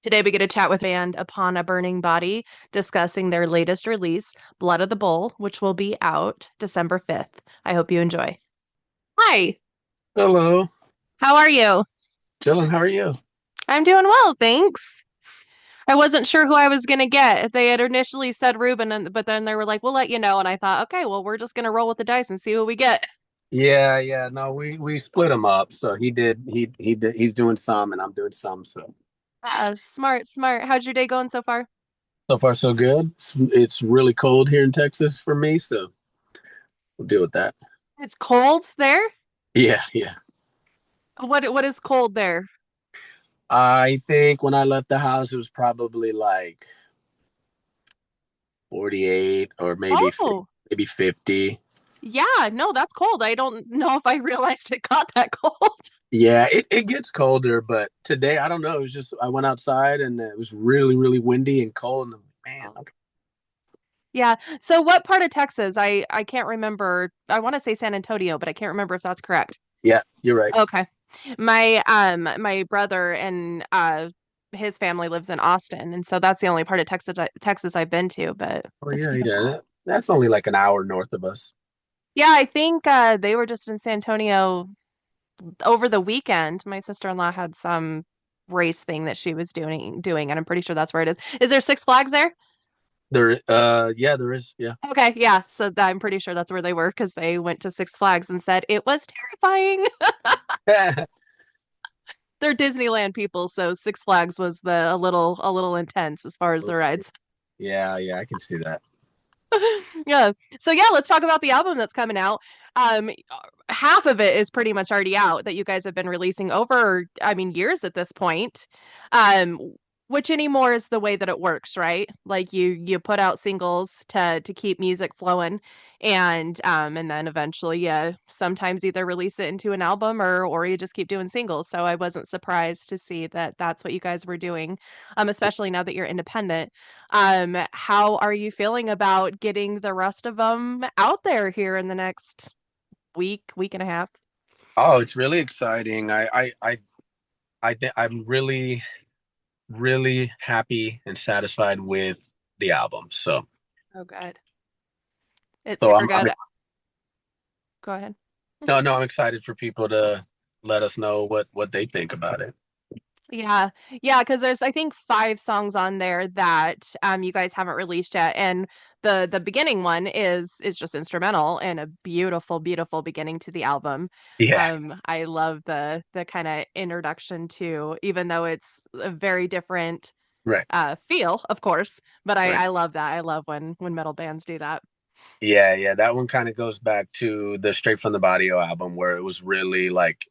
Today we get a chat with band Upon a Burning Body discussing their latest release, Blood of the Bull, which will be out December 5th. I hope you enjoy. Hi, Hello, how are you? Dylan. How are you? I'm doing well, thanks. I wasn't sure who I was going to get. They had initially said Ruben, but then they were like, we'll let you know. And I thought, okay, well, we're just going to roll with the dice and see who we get. Yeah. No, we split him up. So he's doing some and I'm doing some. Smart, smart. How's your day going so far? So far so good. It's really cold here in Texas for me, so we'll deal with that. It's cold there. Yeah. What is cold there? I think when I left the house, it was probably like 48 or Oh, maybe 50. yeah, no, that's cold. I don't know if I realized it got that cold. Yeah, it gets colder, but today I don't know. It was just I went outside and it was really windy and cold. And man, okay. Yeah. So what part of Texas? I can't remember. I want to say San Antonio, but I can't remember if that's correct. Yeah, you're right. Okay. My brother and his family lives in Austin, and so that's the only part of Texas I've been to, but Oh it's yeah. beautiful. That's only like an hour north of us. Yeah, I think they were just in San Antonio over the weekend. My sister-in-law had some race thing that she was doing, and I'm pretty sure that's where it is. Is there Six Flags there? Yeah, there is. Yeah. Okay, yeah. So I'm pretty sure that's where they were because they went to Six Flags and said it was terrifying. They're Disneyland people, so Six Flags was a little intense as far as the rides. Yeah, I can see that. Yeah. So yeah, let's talk about the album that's coming out. Um, Half of it is pretty much already out that you guys have been releasing over, I mean, years at this point. Um, which anymore is the way that it works, right? Like you put out singles to keep music flowing, and then eventually, yeah, sometimes either release it into an album or you just keep doing singles. So I wasn't surprised to see that that's what you guys were doing, especially now that you're independent. How are you feeling about getting the rest of them out there here in the next week and a half? Oh, it's really exciting. I'm really happy and satisfied with the album. Oh, good. It's So super I'm good. Go ahead. no, I'm excited for people to let us know what they think about it. Yeah. Yeah, because there's I think five songs on there that you guys haven't released yet. And the beginning one is just instrumental and a beautiful, beautiful beginning to the album. Yeah, I love the kind of introduction to, even though it's a very different right, feel, of course, but right. I love that. I love when metal bands do that. Yeah. That one kind of goes back to the Straight from the Barrio album where it was really like,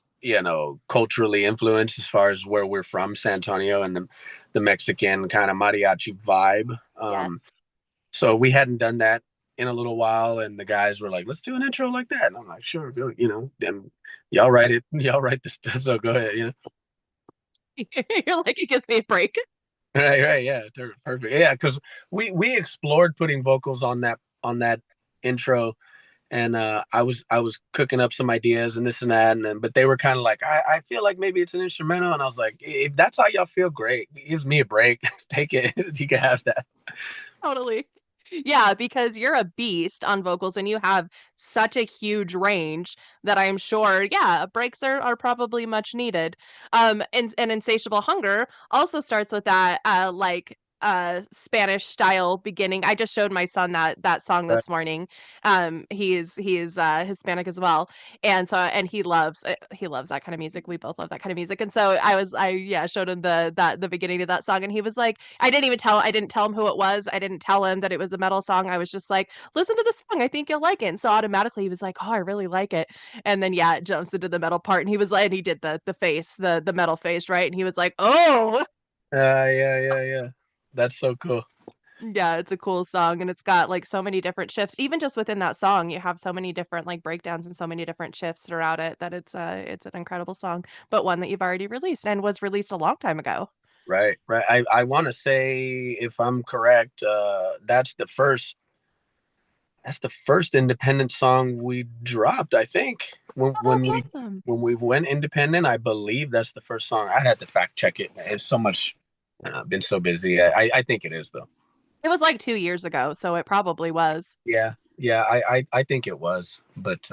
culturally influenced as far as where we're from, San Antonio, and the Mexican kind of mariachi vibe. Yes. So we hadn't done that in a little while, and the guys were like, "Let's do an intro like that." And I'm like, "Sure, go." And y'all write it, y'all write this, so go ahead. You're like, it gives me a break. Right, yeah, perfect, yeah. Because we explored putting vocals on that intro, and I was cooking up some ideas and this and that, and then but they were kind of like, I feel like maybe it's an instrumental, and I was like, if that's how y'all feel, great. It gives me a break. Take it. You can have that. Totally. Yeah, because you're a beast on vocals and you have such a huge range that I'm sure, yeah, breaks are probably much needed. And Insatiable Hunger also starts with that like Spanish style beginning. I just showed my son that song Right. this morning. He's Hispanic as well. And so and he loves that kind of music. We both love that kind of music. And so I yeah, showed him the beginning of that song and he was like, I didn't tell him who it was. I didn't tell him that it was a metal song. I was just like, listen to the song. I think you'll like it. And so automatically he was like, oh, I really like it. And then yeah, it jumps into the metal part and he was like, and he did the face, the metal face, right? And he was like, oh, Yeah. That's so cool. yeah, it's a cool song and it's got like so many different shifts. Even just within that song, you have so many different like breakdowns and so many different shifts throughout it that it's an incredible song, but one that you've already released and was released a long time ago. Right. I want to say, if I'm correct, that's the first independent song we dropped. I think when Oh, when that's we awesome. when we went independent, I believe that's the first song. I'd have to fact check it. It's so much. been so busy. I think it is though. It was like 2 years ago, so it probably was. Yeah, yeah, I think it was, but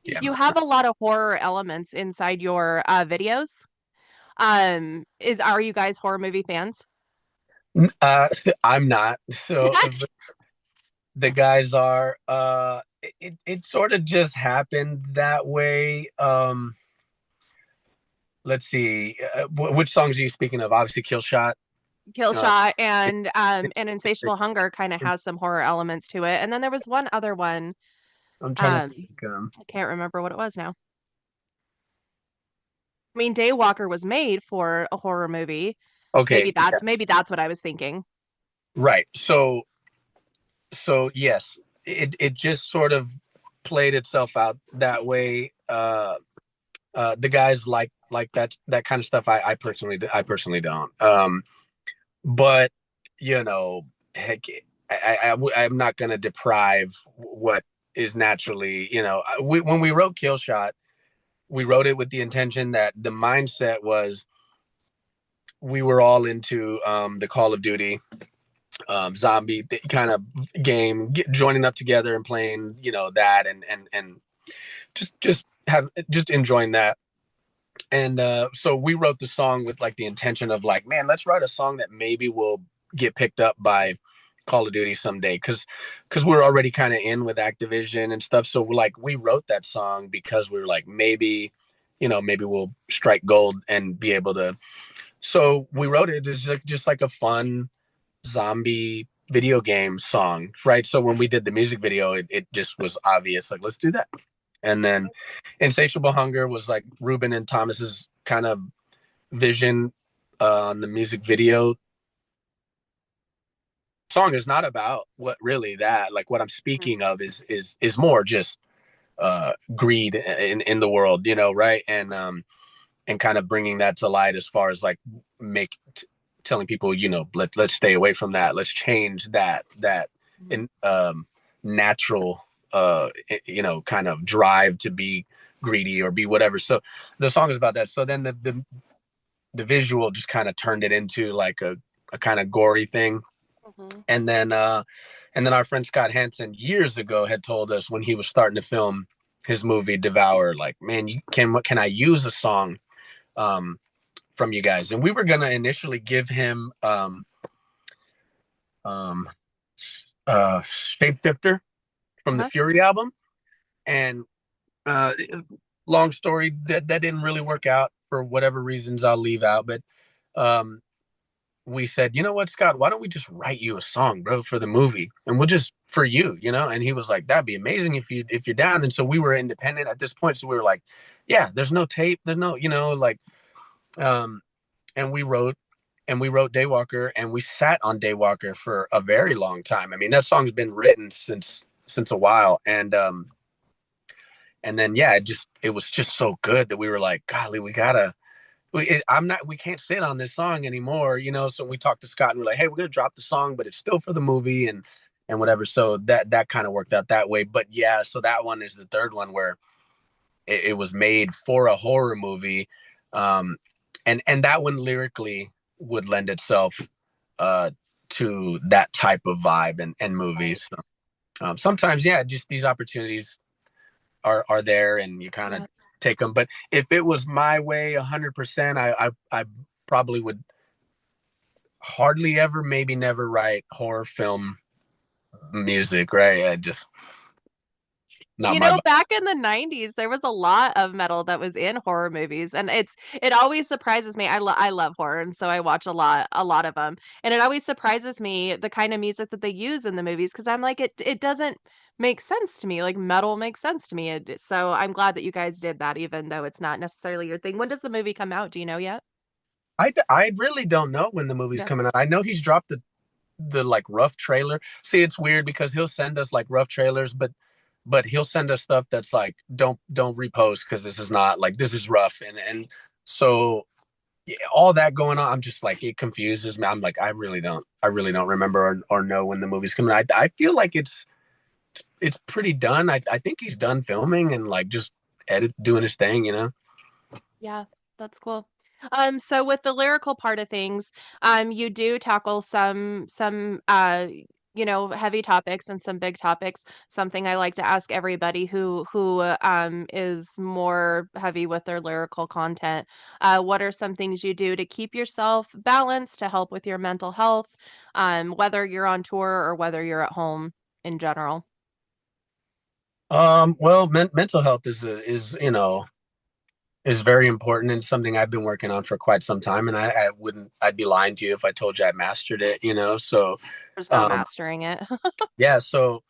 yeah, You have a lot of horror elements inside your videos. Are you guys horror movie fans? uh, I'm not. So the guys are. It sort of just happened that way. Let's see. Which songs are you speaking of? Obviously, Kill Shot. Uh, Killshot and Insatiable Hunger kind of has some horror elements to it. And then there was one other one. I'm trying to Um, think. I can't remember what it was now. I mean, Daywalker was made for a horror movie. Okay, yeah, Maybe that's what I was thinking. right. So yes, it just sort of played itself out that way. The guys like that kind of stuff. I personally don't. But you know, heck, I'm not going to deprive what is naturally. When we wrote Kill Shot, we wrote it with the intention that the mindset was we were all into the Call of Duty zombie kind of game, joining up together and playing, that and just enjoying that. And so we wrote the song with like the intention of like, man, let's write a song that maybe will get picked up by Call of Duty someday, because we're already kind of in with Activision and stuff. So like we wrote that song because we were like, maybe we'll strike gold and be able to. So we wrote it as just like a fun zombie video game song, right? So when we did the music video, it just was obvious, like, let's do that. And then Insatiable Hunger was like Ruben and Thomas's kind of vision on the music video. Song is not about what really that, like what I'm Mhm. speaking of is more just greed in the world, right? And kind of bringing that to light as far as like make telling people, let's stay away from that. Let's change that in natural kind of drive to be greedy or be whatever. So the song is about that. So then the visual just kind of turned it into like a kind of gory thing. Mhm. And then our friend Scott Hansen years ago had told us when he was starting to film his movie Devour, like, man, can I use a song um from you guys? And we were gonna initially give him um Shapeshifter from the Uh-huh. Fury album. And uh long story, that didn't really work out for whatever reasons I'll leave out. But um we said, you know what, Scott, why don't we just write you a song, bro, for the movie, and we'll just for you. And he was like, that'd be amazing if you're down. And so we were independent at this point, so we were like, yeah, there's no tape, there's no, like um and we wrote Daywalker, and we sat on Daywalker for a very long time. I mean, that song's been written since a while. And then yeah, it was just so good that we were like, golly, we can't sit on this song anymore. So we talked to Scott and we're like, hey, we're gonna drop the song, but it's still for the movie and whatever. So that kind of worked out that way. But yeah, so that one is the third one where it was made for a horror movie. Um and that one lyrically would lend itself uh to that type of vibe and Right. movies. So, sometimes, yeah, just these opportunities are there, and you kind of Yeah. take them. But if it was my way 100%, I probably would hardly ever, maybe never write horror film music, right? I just not You my know, vibe. back in the 90s, there was a lot of metal that was in horror movies, and it always surprises me. I love horror, and so I watch a lot of them. And it always surprises me the kind of music that they use in the movies because I'm like it doesn't make sense to me. Like metal makes sense to me. So I'm glad that you guys did that even though it's not necessarily your thing. When does the movie come out? Do you know yet? I really don't know when the movie's Yeah. coming out. I know he's dropped the like rough trailer. See, it's weird because he'll send us like rough trailers, but he'll send us stuff that's like, don't repost because this is not like, this is rough. And so yeah, all that going on, I'm just like, it confuses me. I'm like, I really don't remember or know when the movie's coming. I feel like it's pretty done. I think he's done filming and like just doing his thing. Yeah, that's cool. So with the lyrical part of things, you do tackle some heavy topics and some big topics. Something I like to ask everybody who is more heavy with their lyrical content. What are some things you do to keep yourself balanced, to help with your mental health, whether you're on tour or whether you're at home in general? Well, mental health is is very important and something I've been working on for quite some time. And I'd be lying to you if I told you I mastered it, you know? So, There's no um, mastering it. yeah, so,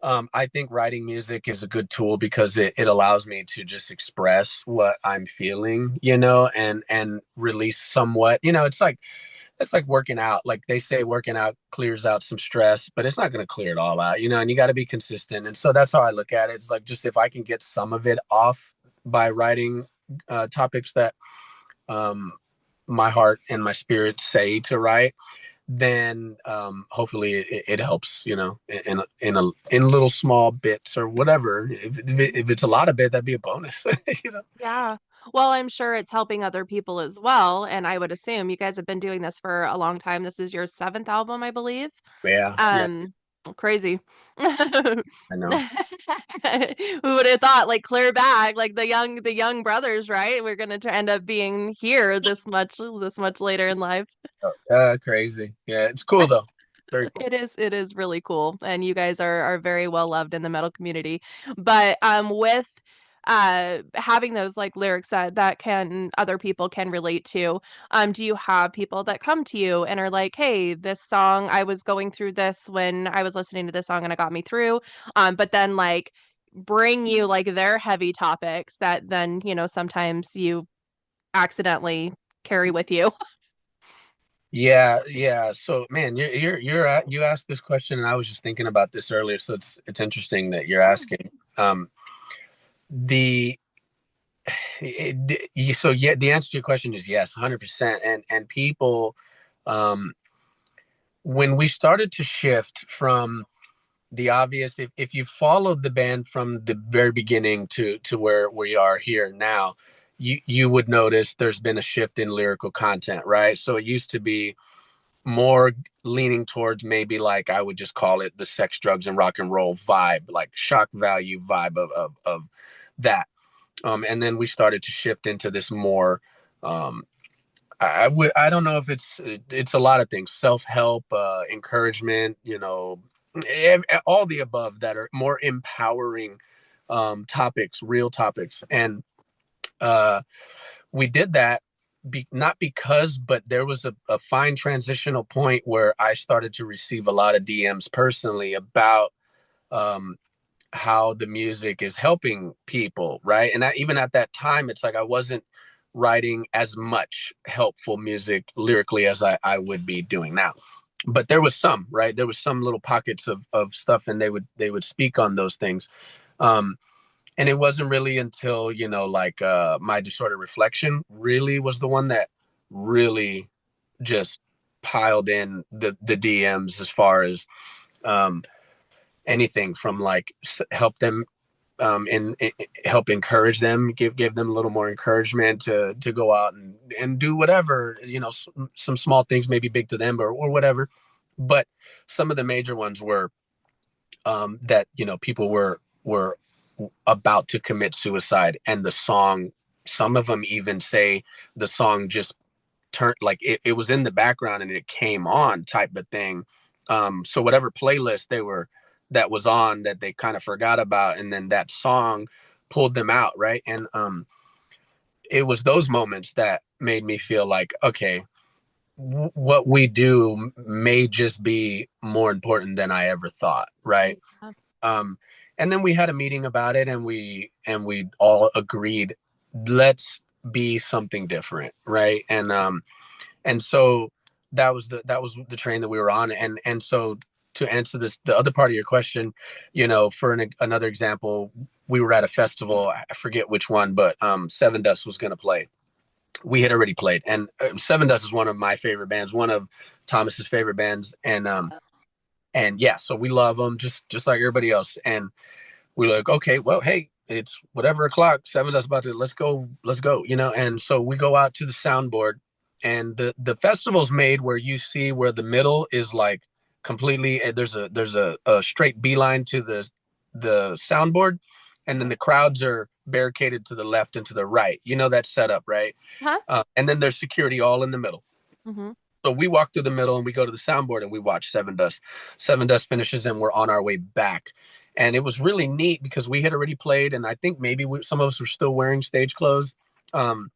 I think writing music is a good tool because it allows me to just express what I'm feeling, and release somewhat, it's like working out. Like they say, working out clears out some stress, but it's not going to clear it all out, and you got to be consistent. And so that's how I look at it. It's like, just if I can get some of it off by writing topics that um, my heart and my spirit say to write, then hopefully it helps, in little small bits or whatever. If it's a lot of it, that'd be a bonus, you know. Yeah. Well, I'm sure it's helping other people as well. And I would assume you guys have been doing this for a long time. This is your seventh album, I believe. Yeah, yeah, Um, Crazy. Who I know. would have thought, like clear back, like the young brothers, right? We're gonna end up being here this much later in life. Crazy. Yeah, it's cool though. Very cool. It is really cool, and you guys are very well loved in the metal community. But with having those like lyrics that can other people can relate to, do you have people that come to you and are like, "Hey, this song, I was going through this when I was listening to this song and it got me through," but then like bring you like their heavy topics that then sometimes you accidentally carry with you. Yeah, yeah. So, man, you asked this question, and I was just thinking about this earlier. So it's interesting that you're asking. The so yeah, the answer to your question is yes, 100%. And people, um, when we started to shift from the obvious, if you followed the band from the very beginning to where we are here now, you would notice there's been a shift in lyrical content, right? So it used to be more leaning towards, maybe like I would just call it the sex, drugs, and rock and roll vibe, like shock value vibe of that. And then we started to shift into this more. I don't know if it's a lot of things: self help, encouragement, all the above that are more empowering topics, real topics, and uh, we did that not because, but there was a fine transitional point where I started to receive a lot of DMs personally about um, how the music is helping people, right? And even at that time, it's like I wasn't writing as much helpful music lyrically as I would be doing now. But there was some, right? There was some little pockets of stuff, and they would speak on those things. Um, and it wasn't really until, like my disorder reflection really was the one that really just piled in the DMs, as far as um, anything from like help them, in help encourage them, give them a little more encouragement to go out and do whatever, some small things may be big to them, or whatever. But some of the major ones were that people were about to commit suicide, and the song, some of them even say the song just turned, like it was in the background and it came on, type of thing. So whatever playlist that was on, that they kind of forgot about, and then that song pulled them out, right? And it was those moments that made me feel like, okay, what we do may just be more important than I ever thought, right? um and then we had a meeting about it, and we all agreed, let's be something different, right? And so that was the train that we were on. And so, to answer the other part of your question, for another example, we were at a festival, I forget which one, but Seven Dust was going to play. We had already played, and Seven Dust is one of my favorite bands, one of Thomas's favorite bands. And yeah, so we love them just like everybody else. And we're like, okay, well, hey, it's whatever o'clock, seven dust about to let's go, you know. And so we go out to the soundboard, and the festival's made where you see where the middle is like completely there's a straight beeline to the soundboard, and then Mhm. the crowds are barricaded to the left and to the right. You know that setup, right? Huh? And then there's security all in the middle. Hmm. So we walk through the middle and we go to the soundboard and we watch Seven Dust. Seven Dust finishes and we're on our way back. And it was really neat because we had already played, and I think maybe some of us were still wearing stage clothes. Um,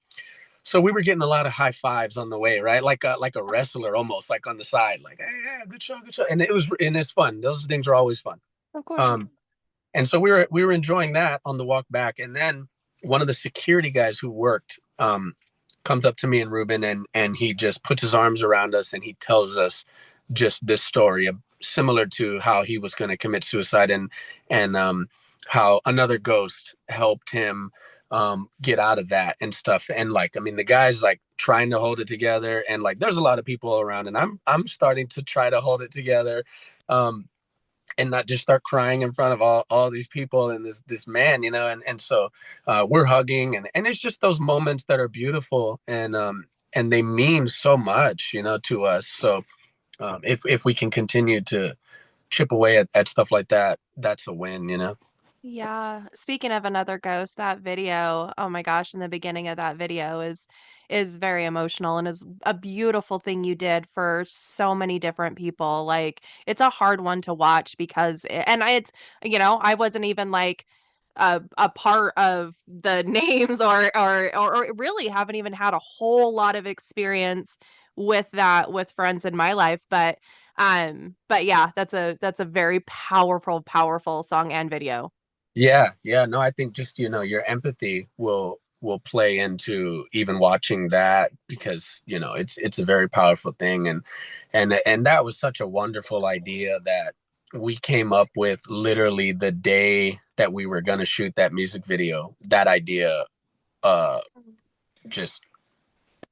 so we were getting a lot of high fives on the way, right? Like a wrestler almost, like on the side, like, hey, yeah, good show, good show. And it's fun. Those things are always fun. Of course. Um, and so we were enjoying that on the walk back. And then one of the security guys who worked comes up to me and Ruben, and he just puts his arms around us and he tells us just this story of, similar to how he was going to commit suicide, and how another ghost helped him get out of that and stuff. And like, I mean, the guy's like trying to hold it together, and like there's a lot of people around, and I'm starting to try to hold it together. Um, and not just start crying in front of all these people and this man, you know. And so we're hugging, and it's just those moments that are beautiful, and they mean so much, you know, to us. So if we can continue to chip away at stuff like that, that's a win, you know. Yeah. Speaking of another ghost, that video, oh my gosh, in the beginning of that video is very emotional and is a beautiful thing you did for so many different people. Like it's a hard one to watch because and it's I wasn't even like a part of the names or really haven't even had a whole lot of experience with that with friends in my life, but yeah, that's a very powerful song and video. Yeah, no, I think just, you know, your empathy will play into even watching that, because, you know, it's a very powerful thing. And that was such a wonderful idea that we came up with literally the day that we were going to shoot that music video. That idea uh just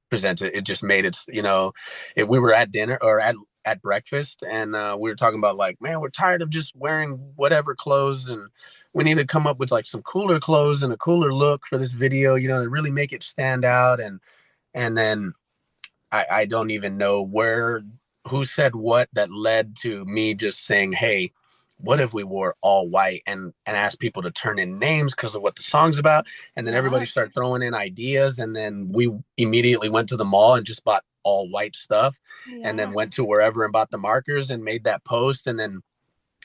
presented, it just made it, you know. We were at dinner or at breakfast, and we were talking about like, man, we're tired of just wearing whatever clothes, and we need to come up with like some cooler clothes and a cooler look for this video, you know, to really make it stand out. And then I don't even know who said what that led to me just saying, hey, what if we wore all white and asked people to turn in names because of what the song's about? And then everybody Yeah. started throwing in ideas, and then we immediately went to the mall and just bought all white stuff, and then Yeah. went to wherever and bought the markers and made that post, and then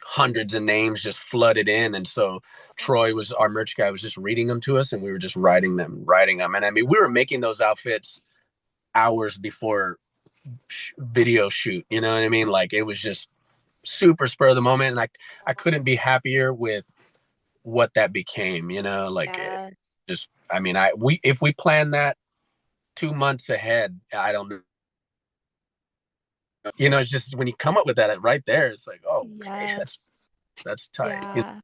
hundreds of names just flooded in. And so Troy, was our merch guy, was just reading them to us, and we were just writing them. And I mean, we were making those outfits hours before video shoot, you know what I mean? Like it was just super spur of the moment, and I couldn't be happier with what that became, you know. Like it Yes. just, I mean, I we if we plan that 2 months ahead, I don't know, you know. It's just when you come up with that right there, it's like, oh, okay, Yes. that's tight, you Yeah.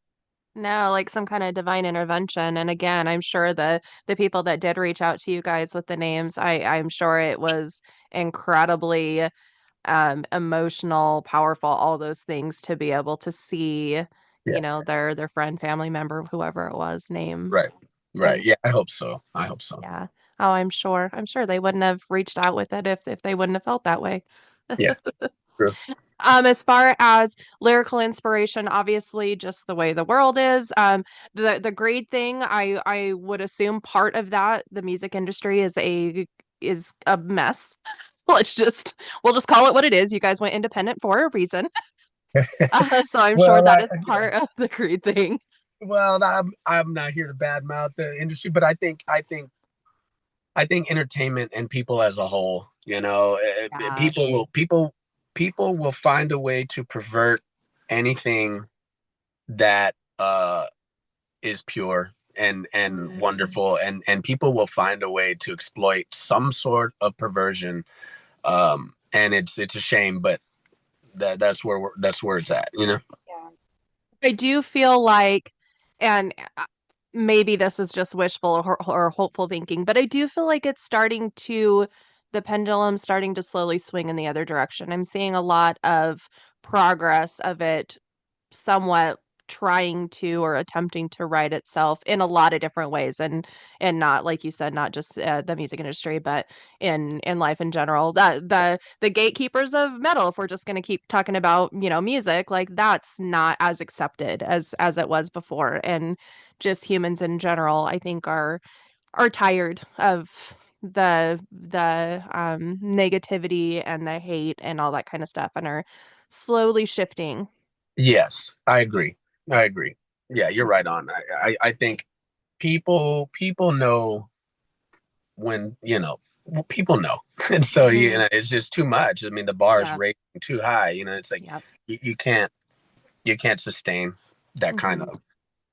No, like some kind of divine intervention. And again, I'm sure the people that did reach out to you guys with the names, I'm sure it was incredibly emotional, powerful, all those things to be able to see, yeah, their friend, family member, whoever it was, name. right, right, And yeah, I hope so. yeah. Oh, I'm sure. I'm sure they wouldn't have reached out with it if they wouldn't have felt that way. Yeah, true. As far as lyrical inspiration, obviously just the way the world is. The grade thing, I would assume part of that, the music industry is a mess. We'll just call it what it is. You guys went independent for a reason. So I'm sure Well, that is part of the grade thing. I'm not here to badmouth the industry, but I think entertainment and people as a whole, you know, Yeah. people will find a way to pervert anything that is pure and Mm. wonderful, and people will find a way to exploit some sort of perversion. And it's a shame, but that's where it's at, you know. Yeah. I do feel like, and maybe this is just wishful or hopeful thinking, but I do feel like the pendulum starting to slowly swing in the other direction. I'm seeing a lot of progress of it somewhat trying to or attempting to write itself in a lot of different ways, and not like you said, not just the music industry, but in life in general. That the gatekeepers of metal, if we're just going to keep talking about, music, like that's not as accepted as it was before, and just humans in general, I think are tired of the negativity and the hate and all that kind of stuff, and are slowly shifting. Yes, I agree. I agree. Yeah, you're right on. I think people know when, people know. And so, Hmm. it's just too much. I mean, the bar is Yeah. raising too high. It's like Yep. you can't sustain that kind Hmm.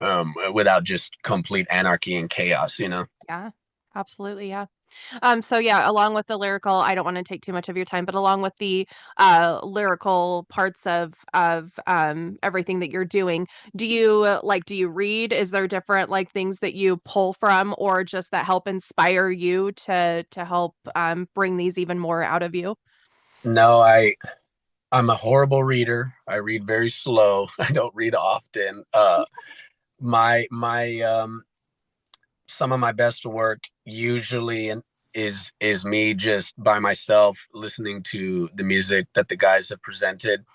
of without just complete anarchy and chaos. Yeah. Absolutely. Yeah. So yeah, along with the lyrical, I don't want to take too much of your time, but along with the lyrical parts of everything that you're doing, do you read? Is there different like things that you pull from, or just that help inspire you to help bring these even more out of you? No, I'm a horrible reader. I read very slow. I don't read often. My some of my best work usually is me just by myself listening to the music that the guys have presented,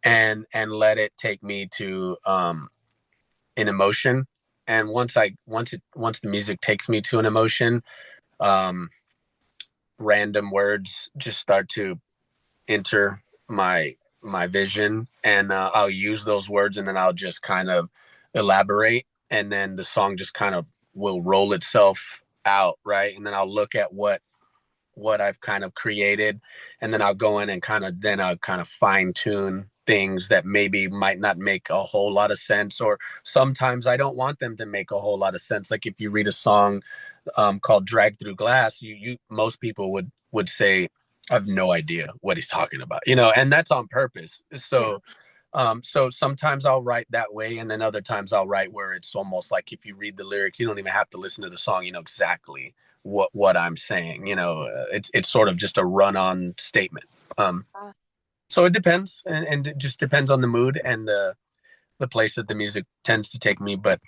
and let it take me to an emotion. And once the music takes me to an emotion, um random words just start to enter my vision, and I'll use those words, and then I'll just kind of elaborate, and then the song just kind of will roll itself out, right? And then I'll look at what I've kind of created, and then I'll go in and I'll kind of fine tune things that maybe might not make a whole lot of sense, or sometimes I don't want them to make a whole lot of sense. Like if you read a song called "Drag Through Glass," you most people would say, "I have no idea what he's talking about," and that's on purpose. Yeah. So sometimes I'll write that way, and then other times I'll write where it's almost like if you read the lyrics, you don't even have to listen to the song. You know exactly what I'm saying. It's sort of just a run-on statement. Um, Uh, so it depends, and it just depends on the mood and the place that the music tends to take me. But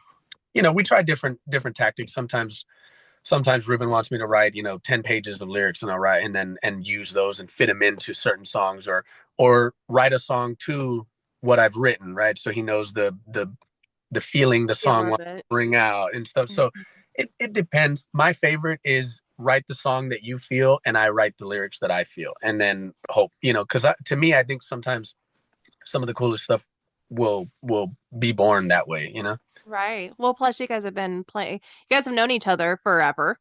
we try different tactics. Sometimes Ruben wants me to write 10 pages of lyrics, and I'll write and use those and fit them into certain songs, or write a song to what I've written, right? So he knows the feeling the Feel song of wants it. to bring out and stuff. So Mhm. it depends. My favorite is write the song that you feel, and I write the lyrics that I feel, and then hope, because to me, I think sometimes some of the coolest stuff will be born that way. Right. Well, plus you guys have been playing, you guys have known each other forever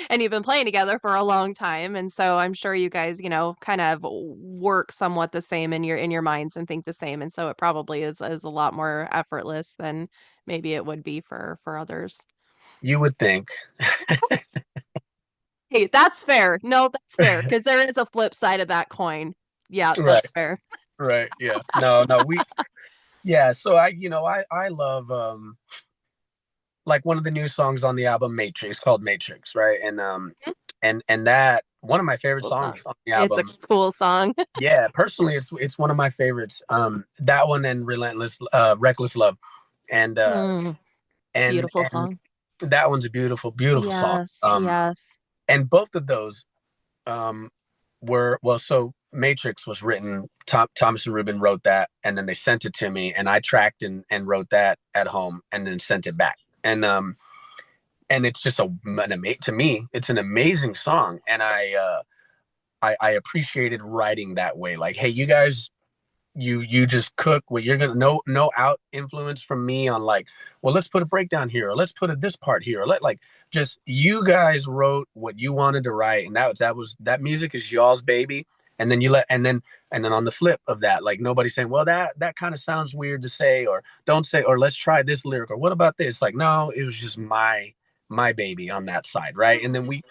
and you've been playing together for a long time. And so I'm sure you guys, kind of work somewhat the same in your minds and think the same. And so it probably is a lot more effortless than maybe it would be for others. You would think. Hey, that's fair. No, that's fair because there is a flip side of that coin. Yeah, Right. that's fair. Right. Yeah. No, yeah. So I love, like one of the new songs on the album Matrix, called Matrix, right? And that one of my favorite Cool song. songs on the It's a album. cool song. Yeah, personally, it's one of my favorites. That one and Relentless, Reckless Love, and uh, Mm, and beautiful and song. that one's a beautiful, beautiful song. Yes, yes. And both of those um were, well, so Matrix was written. Thomas and Rubin wrote that, and then they sent it to me, and I tracked and wrote that at home, and then sent it back. And it's just to me, it's an amazing song, and I appreciated writing that way. Like, hey, you guys, you just cook what you're gonna, no out influence from me on, like, well, let's put a breakdown here, or let's put this part here, or like, just you guys wrote what you wanted to write, and that music is y'all's baby. And then and then on the flip of that, like, nobody's saying, well, that kind of sounds weird to say, or don't say, or let's try this lyric, or what about this. Like, no, it was just my baby on that side, right? And then we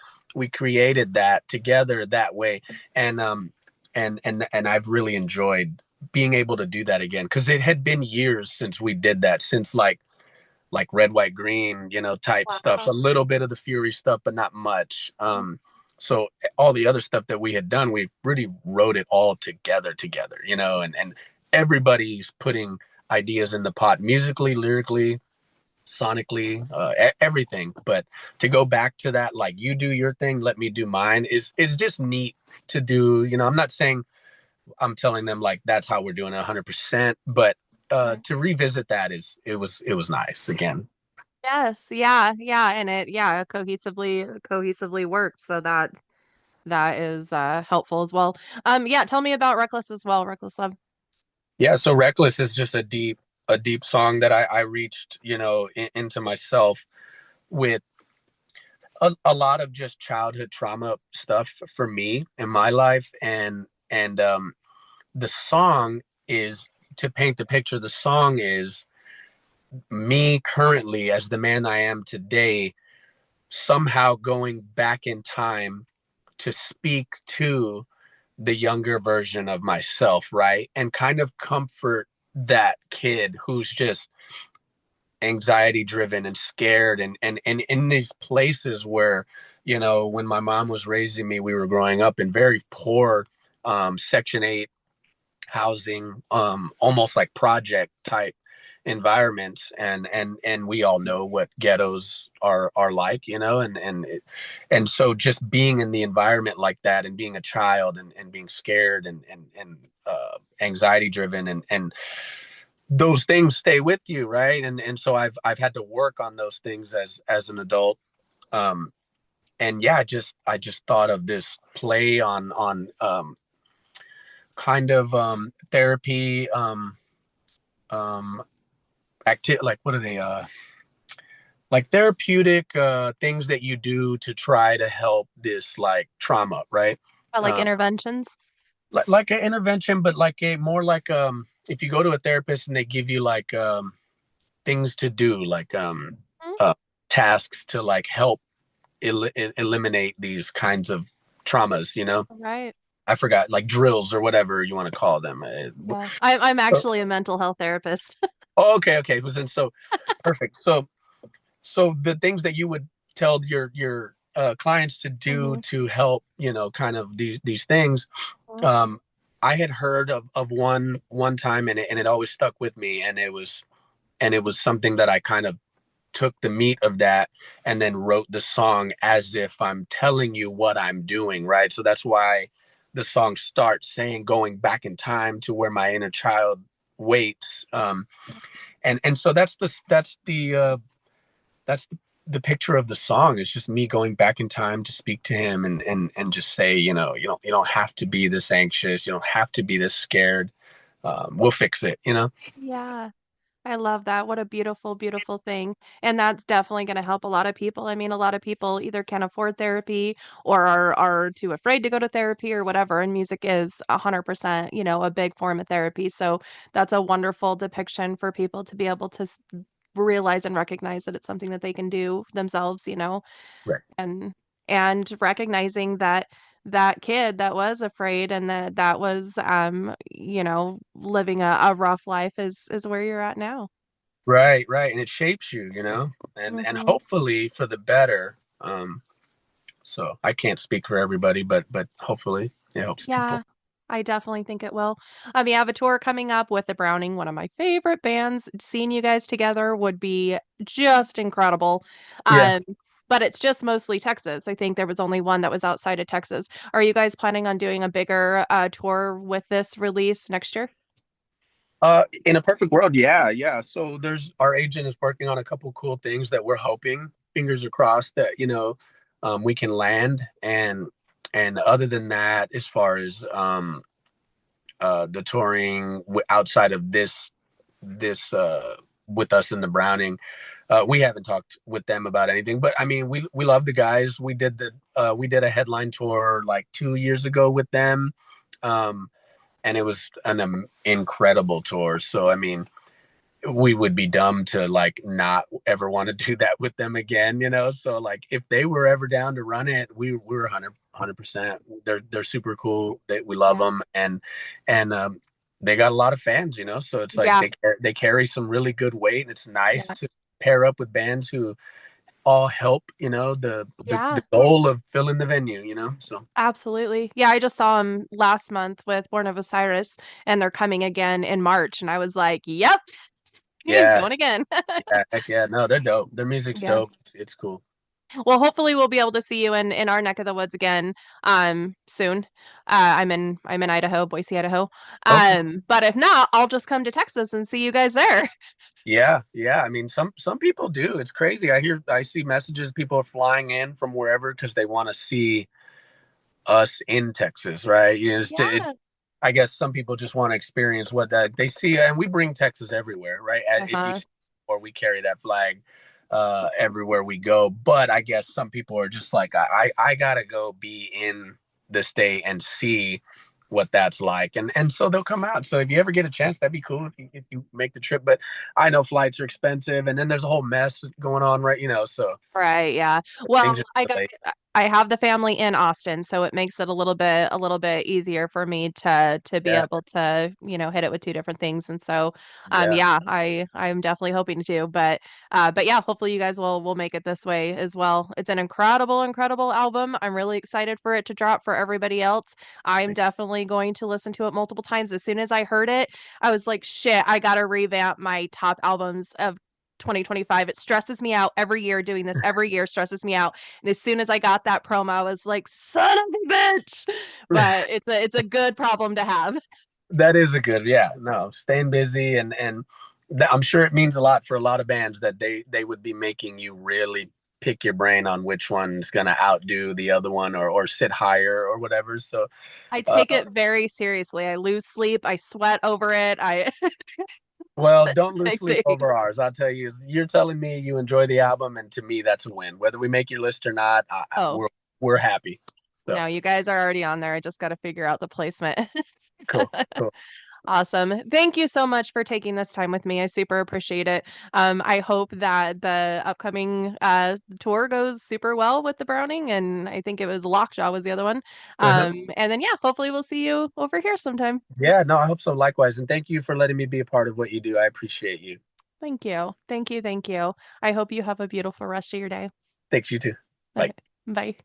created that together that way. And I've really enjoyed being able to do that again, because it had been years since we did that, since like Red, White, Green, type stuff, a Wow. little bit of the Fury stuff, but not much. So all the other stuff that we had done, we really wrote it all together, and everybody's putting ideas in the pot, musically, lyrically, sonically, everything. But to go back to that, like, you do your thing, let me do mine, is just neat to do. I'm not saying I'm telling them like that's how we're doing it 100%, but Mhm. to revisit that it was nice again. Yes, yeah, yeah, and it yeah, cohesively worked. So that is helpful as well. Yeah, tell me about Reckless as well, Reckless Love. Yeah, so Reckless is just a deep song that I reached, into myself with a lot of just childhood trauma stuff for me in my life. And the song is, to paint the picture, the song is me currently as the man I am today, somehow going back in time to speak to the younger version of myself, right? And kind of comfort that kid who's just anxiety driven and scared, and in these places where, when my mom was raising me, we were growing up in very poor, Section 8 housing, almost like project type environments, and we all know what ghettos are like, and so just being in the environment like that, and being a child, and being scared, and anxiety driven, and those things stay with you, right? And so I've had to work on those things as an adult. Um and yeah, I just thought of this play on kind of therapy, um like, what are they, like therapeutic things that you do to try to help this, like, trauma, right? Like um interventions. like an intervention, but like a more like, if you go to a therapist and they give you like things to do, like Mhm. uh tasks to like help eliminate these kinds of traumas. Right. I forgot, like drills or whatever you want to call them. Yeah. I'm actually a mental health therapist. Oh, okay, okay. It was in so perfect. So the things that you would tell your clients to do Mhm. to help, kind of these things. Mhm. um I had heard of one time, and it always stuck with me, and it was something that I kind of took the meat of that and then wrote the song as if I'm telling you what I'm doing, right? So that's why the song starts saying, going back in time to where my inner child waits. And so that's the picture of the song. Is just me going back in time to speak to him, and just say, you don't have to be this anxious, you don't have to be this scared. We'll fix it. Yeah. I love that. What a beautiful, beautiful thing. And that's definitely going to help a lot of people. I mean, a lot of people either can't afford therapy or are too afraid to go to therapy or whatever. And music is 100%, a big form of therapy. So that's a wonderful depiction for people to be able to realize and recognize that it's something that they can do themselves, Right. and recognizing that that kid that was afraid and that was living a rough life is where you're at now. Right, right. And it shapes you, and Hmm. hopefully for the better. So I can't speak for everybody, but hopefully it helps people. Yeah, I definitely think it will. You have a tour coming up with the Browning, one of my favorite bands. Seeing you guys together would be just incredible. Yeah. Um, but it's just mostly Texas. I think there was only one that was outside of Texas. Are you guys planning on doing a bigger tour with this release next year? In a perfect world, yeah, yeah. So there's our agent is working on a couple cool things that we're hoping, fingers are crossed, that we can land. And other than that, as far as the touring outside of this with us in the Browning, we haven't talked with them about anything. But I mean, we love the guys. We did a headline tour like 2 years ago with them. Um, and it was an incredible tour. So I mean, we would be dumb to like not ever want to do that with them again. So like, if they were ever down to run it, we're 100%. They're super cool. We love Yeah. them, and they got a lot of fans. So it's like Yeah. they carry some really good weight, and it's nice Yeah. to pair up with bands who all help, the Yeah. goal of filling the venue. So Absolutely. Yeah, I just saw them last month with Born of Osiris, and they're coming again in March. And I was like, yep, yeah, going again. yeah, heck yeah. No, they're dope. Their music's Yeah. dope. It's cool. Well, hopefully we'll be able to see you in our neck of the woods again soon. I'm in Idaho, Boise, Idaho. Okay. But if not, I'll just come to Texas and see you guys there. Yeah, yeah. I mean, some people do. It's crazy. I see messages people are flying in from wherever because they want to see us in Texas, right? Yeah. I guess some people just want to experience what that they see, and we bring Texas everywhere, right? If you Uh-huh. see, or we carry that flag everywhere we go. But I guess some people are just like, I gotta go be in the state and see what that's like, and so they'll come out. So if you ever get a chance, that'd be cool if you make the trip. But I know flights are expensive, and then there's a whole mess going on, right? So Right, yeah. things Well, just I got delay. I have the family in Austin, so it makes it a little bit easier for me to be Yeah, able to, hit it with two different things. And so yeah. yeah, I'm definitely hoping to, but yeah, hopefully you guys will make it this way as well. It's an incredible, incredible album. I'm really excited for it to drop for everybody else. I'm definitely going to listen to it multiple times. As soon as I heard it, I was like, shit, I gotta revamp my top albums of 2025. It stresses me out every year doing this. Every year stresses me out. And as soon as I got that promo, I was like, son of a bitch. But it's a good problem to have. That is a good, yeah. No, staying busy and I'm sure it means a lot for a lot of bands that they would be making you really pick your brain on which one's gonna outdo the other one or sit higher or whatever. So, I uh, take it very seriously. I lose sleep. I sweat over it. It's well, a don't lose big sleep thing. over ours. I'll tell you, you're telling me you enjoy the album, and to me, that's a win. Whether we make your list or not, Oh, we're happy. So no, you guys are already on there. I just got to figure out the placement. cool, cool. Awesome. Thank you so much for taking this time with me. I super appreciate it. I hope that the upcoming tour goes super well with the Browning, and I think it was Lockjaw was the other one. Uh-huh. And then yeah, hopefully we'll see you over here sometime. Yeah, no, I hope so. Likewise, and thank you for letting me be a part of what you do. I appreciate you. Thank you. Thank you. Thank you. I hope you have a beautiful rest of your day. Thanks, you too. All Bye. right. Bye.